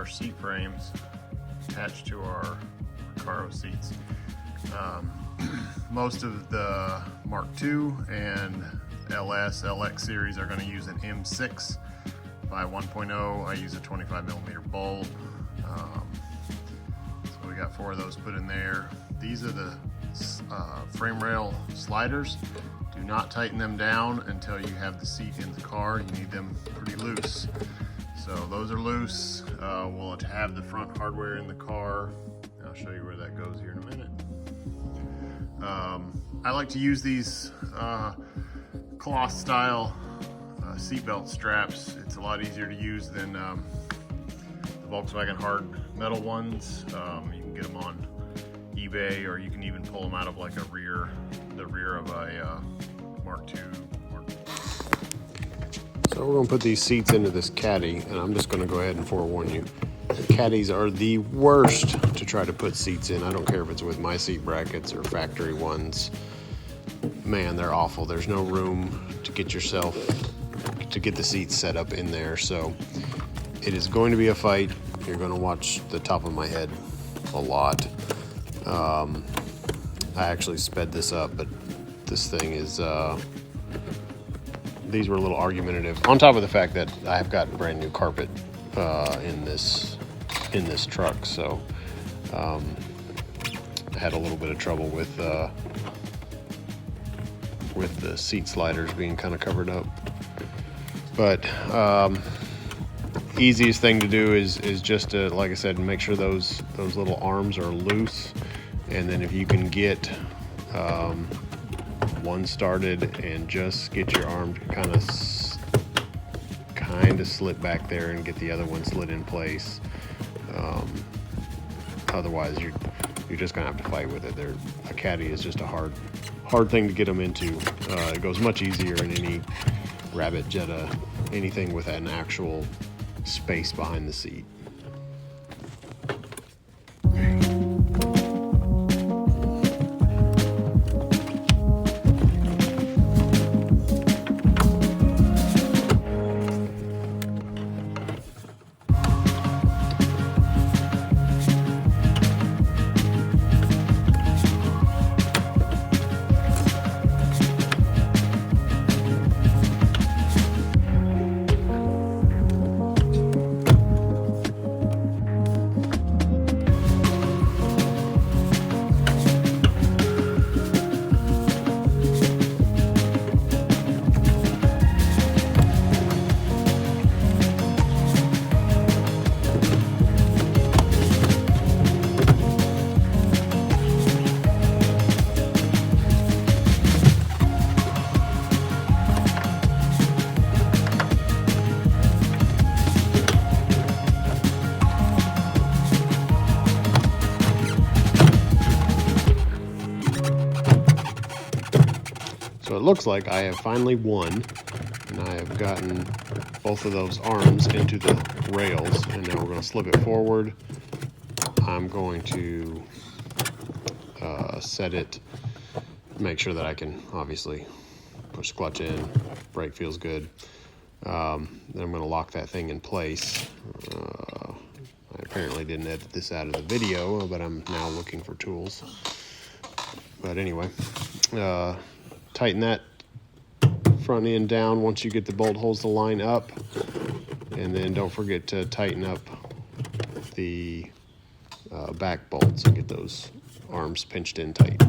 our seat frames attached to our Recaro seats. Most of the Mark II and LS, LX series are going to use an M6 by 1.0. I use a 25mm bulb. So we got 4 of those put in there. These are the frame rail sliders. Do not tighten them down until you have the seat in the car. You need them pretty loose. So those are loose. We'll have the front hardware in the car. I'll show you where that goes here in a minute. I like to use these cloth style seatbelt straps. It's a lot easier to use than the Volkswagen hard metal ones. You can get them on eBay, or you can even pull them out of like the rear of a Mark II. So we're going to put these seats into this Caddy, and I'm just going to go ahead and forewarn you. Caddies are the worst to try to put seats in. I don't care if it's with my seat brackets or factory ones. Man, they're awful. There's no room to get the seats set up in there. So it is going to be a fight. You're going to watch the top of my head a lot. I actually sped this up, but this thing is, these were a little argumentative. On top of the fact that I've got brand new carpet in this truck, so I had a little bit of trouble with the seat sliders being kind of covered up. But easiest thing to do is just to, like I said, make sure those little arms are loose, and then if you can get one started and just get your arm to kind of slip back there and get the other one slid in place. Otherwise you're just gonna have to fight with it. A Caddy is just a hard thing to get them into. It goes much easier in any Rabbit, Jetta, anything with an actual space behind the seat. So it looks like I have finally won, and I have gotten both of those arms into the rails, and now we're going to slip it forward. I'm going to set it, make sure that I can obviously push the clutch in, brake feels good. Then I'm going to lock that thing in place. I apparently didn't edit this out of the video, but I'm now looking for tools. But anyway, tighten that front end down once you get the bolt holes to line up, and then don't forget to tighten up the back bolts and get those arms pinched in tight.